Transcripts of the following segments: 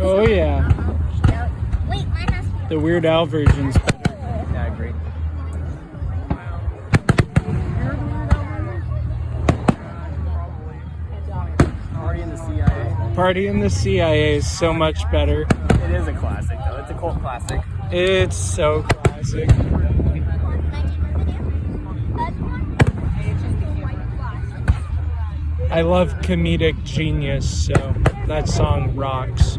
Oh yeah. Wait, mine has. The Weird Al version's better. Yeah, I agree. Party in the CIA. Party in the CIA is so much better. It is a classic, though. It's a cult classic. It's so classic. I love comedic genius, so that song rocks.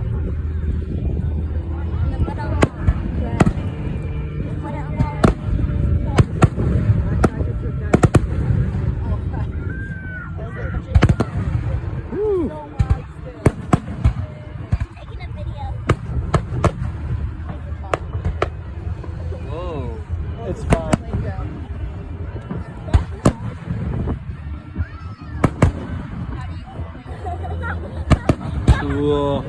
Woo. Whoa. It's fun. Cool.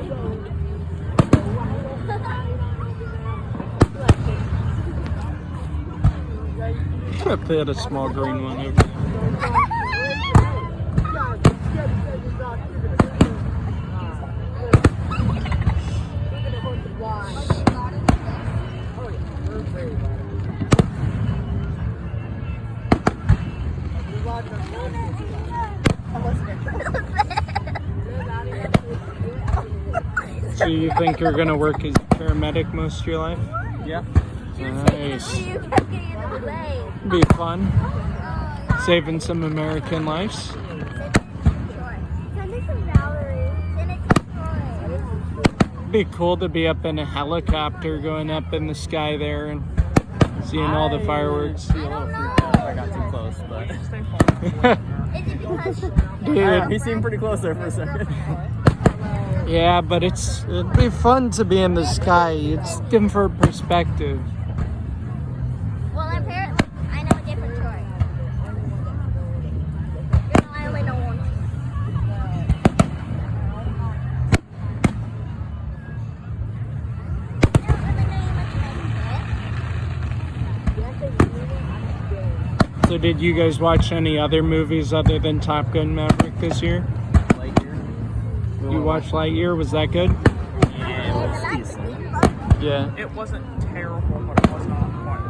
I'm gonna put a small green one over there. So you think you're gonna work as a paramedic most of your life? Yeah. Nice. Be fun. Saving some American lives. Be cool to be up in a helicopter going up in the sky there and seeing all the fireworks. I'd be a little freaked out if I got too close, but Dude. he seemed pretty close there for a second. Yeah, but it'd be fun to be in the sky. It's different perspective. Well, apparently, I know a different story. I only know one. So did you guys watch any other movies other than Top Gun Maverick this year? You watched Lightyear? Was that good? Yeah, it was decent. Yeah. It wasn't terrible, but it was not quite.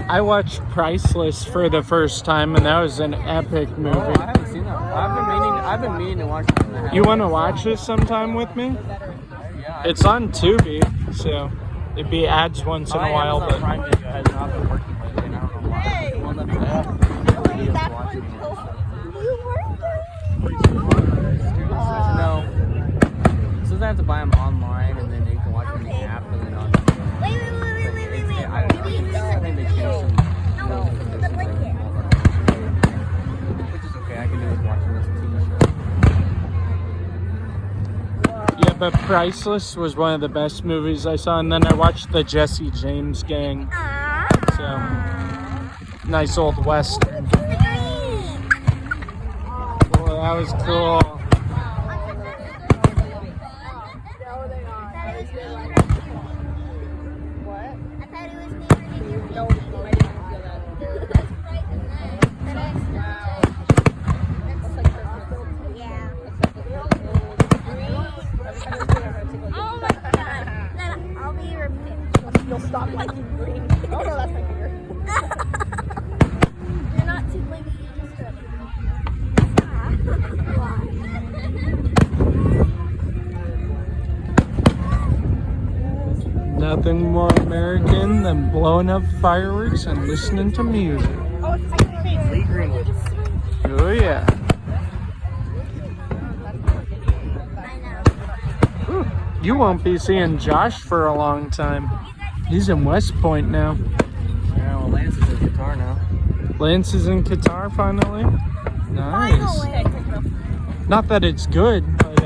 I watched Priceless for the first time, and that was an epic movie. Oh, I haven't seen that. I've been meaning to watch it. You want to watch this sometime with me? Yeah. It's on Tubi, so it'd be ads once in a while. Amazon But Prime Video has not been working lately, and I don't know why. It won't let me watch videos. No. So I have to buy them online, and then you can watch them in the app, and then on. Wait. I think they changed some. The blanket. Which is okay. I can do with watching this TV show. yeah, but Priceless was one of the best movies I saw, and then I watched the Jesse James Gang. So nice old western. Well, that was cool. You'll stop liking green. Oh no, that's my finger. You're not too blingy, you're just ready. Nothing more American than blowing up fireworks and listening to music. Oh, it's Lee Greenwood. Oh yeah. Ooh, you won't be seeing Josh for a long time. He's in West Point now. Yeah, well, Lance is in guitar now. Lance is in Qatar finally. Nice. Not that it's good, but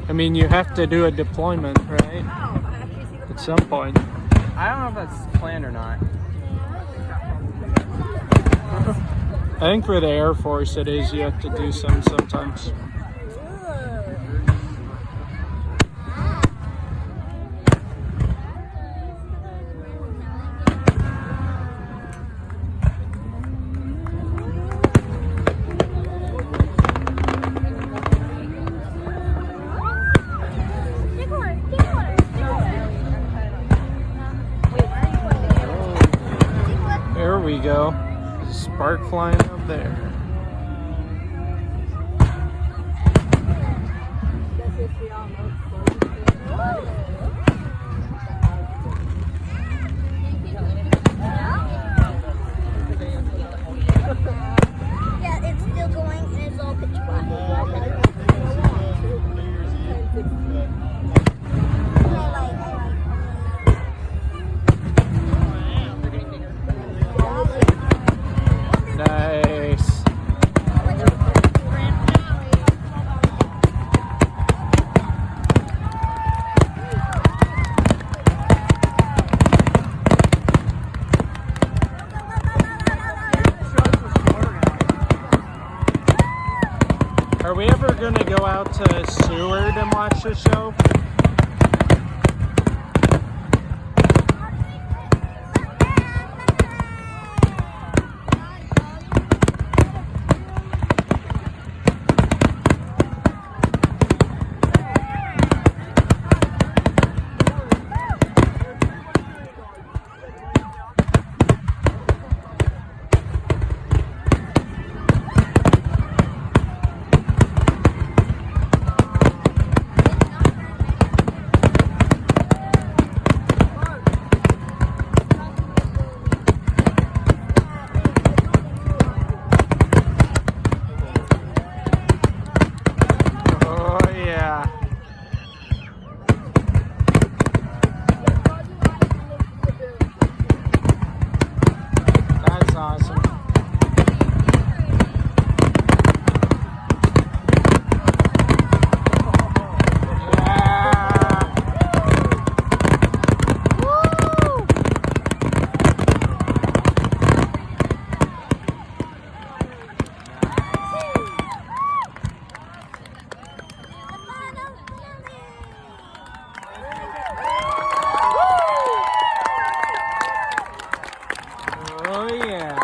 I mean, you have to do a deployment, right? At some point. I don't know if that's planned or not. I think for the Air Force it is. You have to do some sometimes. spark flying up there. Yeah, it's still going and it's all pitch black. Nice. Are we ever gonna go out to Seward and watch the show? Oh yeah. That's awesome. Oh yeah.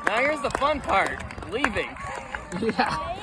Now here's the fun part. Leaving. Yeah.